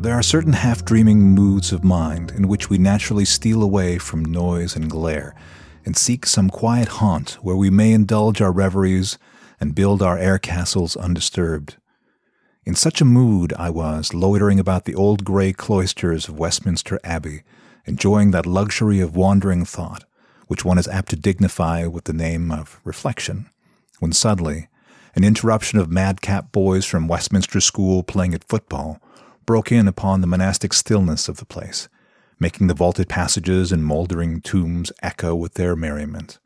There are certain half-dreaming moods of mind in which we naturally steal away from noise and glare and seek some quiet haunt where we may indulge our reveries and build our air castles undisturbed. In such a mood I was, loitering about the old grey cloisters of Westminster Abbey, enjoying that luxury of wandering thought, which one is apt to dignify with the name of reflection, when suddenly an interruption of madcap boys from Westminster School playing at football broke in upon the monastic stillness of the place, making the vaulted passages and mouldering tombs echo with their merriment.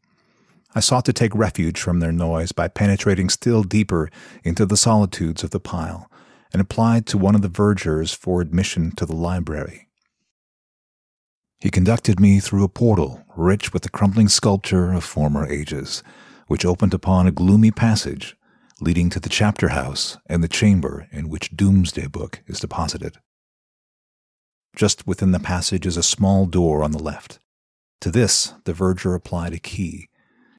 I sought to take refuge from their noise by penetrating still deeper into the solitudes of the pile, and applied to one of the vergers for admission to the library. He conducted me through a portal rich with the crumbling sculpture of former ages, which opened upon a gloomy passage leading to the chapter house and the chamber in which Doomsday Book is deposited. Just within the passage is a small door on the left. To this the verger applied a key.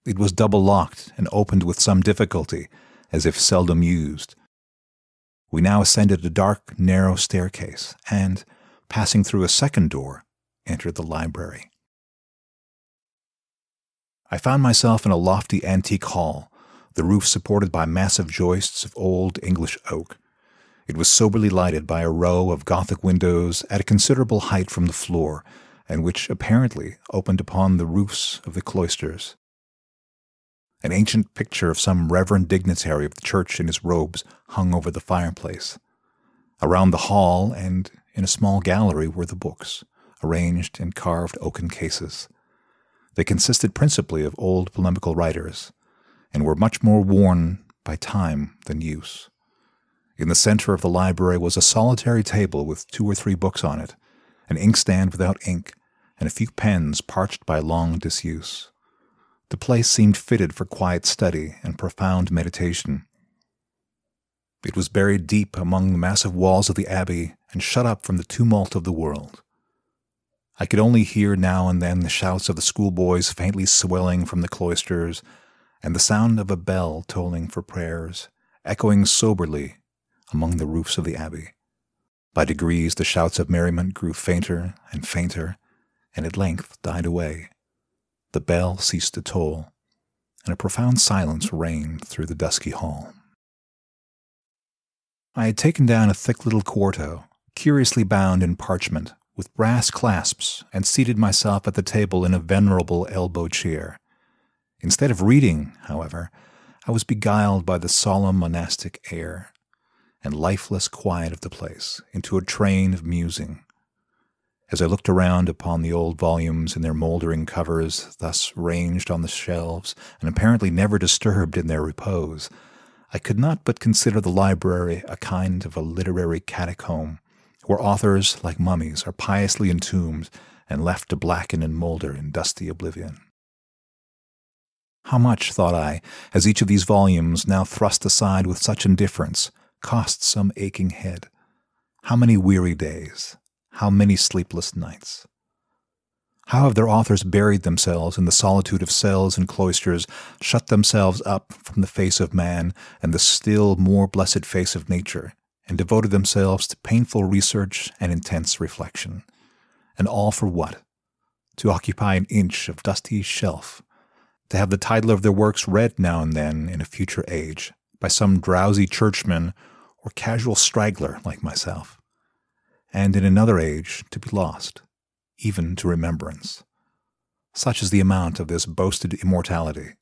It was double-locked and opened with some difficulty, as if seldom used. We now ascended a dark, narrow staircase, and, passing through a second door, entered the library. I found myself in a lofty antique hall, the roof supported by massive joists of old English oak. It was soberly lighted by a row of Gothic windows at a considerable height from the floor, and which apparently opened upon the roofs of the cloisters. An ancient picture of some reverend dignitary of the church in his robes hung over the fireplace. Around the hall and in a small gallery were the books, arranged in carved oaken cases. They consisted principally of old polemical writers, and were much more worn by time than use. In the center of the library was a solitary table with 2 or 3 books on it, an inkstand without ink, and a few pens parched by long disuse. The place seemed fitted for quiet study and profound meditation. It was buried deep among the massive walls of the abbey and shut up from the tumult of the world. I could only hear now and then the shouts of the schoolboys faintly swelling from the cloisters, and the sound of a bell tolling for prayers, echoing soberly among the roofs of the abbey. By degrees the shouts of merriment grew fainter and fainter, and at length died away. The bell ceased to toll, and a profound silence reigned through the dusky hall. I had taken down a thick little quarto, curiously bound in parchment, with brass clasps, and seated myself at the table in a venerable elbow chair. Instead of reading, however, I was beguiled by the solemn monastic air and lifeless quiet of the place into a train of musing. As I looked around upon the old volumes in their mouldering covers, thus ranged on the shelves and apparently never disturbed in their repose, I could not but consider the library a kind of a literary catacomb, where authors, like mummies, are piously entombed and left to blacken and moulder in dusty oblivion. How much, thought I, has each of these volumes, now thrust aside with such indifference, cost some aching head? How many weary days? How many sleepless nights? How have their authors buried themselves in the solitude of cells and cloisters, shut themselves up from the face of man and the still more blessed face of nature, and devoted themselves to painful research and intense reflection? And all for what? To occupy an inch of dusty shelf, to have the title of their works read now and then in a future age by some drowsy churchman or casual straggler like myself, and in another age to be lost, even to remembrance. Such is the amount of this boasted immortality.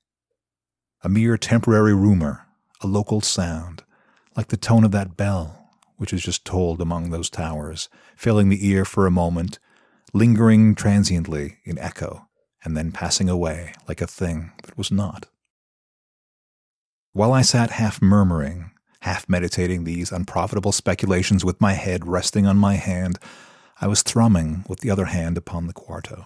A mere temporary rumor, a local sound, like the tone of that bell which is just tolled among those towers, filling the ear for a moment, lingering transiently in echo, and then passing away like a thing that was not. While I sat half murmuring, half meditating these unprofitable speculations with my head resting on my hand, I was thrumming with the other hand upon the quarto,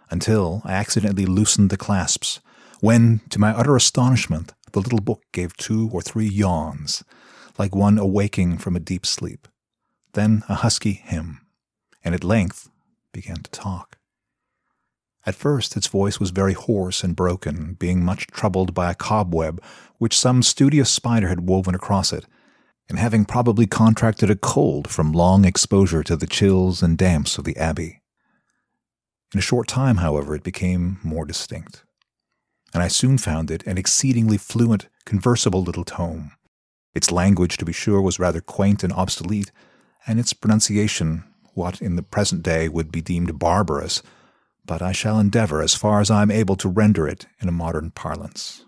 until I accidentally loosened the clasps, when, to my utter astonishment, the little book gave 2 or 3 yawns, like one awaking from a deep sleep, then a husky hymn, and at length began to talk. At first its voice was very hoarse and broken, being much troubled by a cobweb which some studious spider had woven across it, and having probably contracted a cold from long exposure to the chills and damps of the abbey. In a short time, however, it became more distinct, and I soon found it an exceedingly fluent, conversable little tome. Its language, to be sure, was rather quaint and obsolete, and its pronunciation what in the present day would be deemed barbarous, but I shall endeavor as far as I am able to render it in a modern parlance.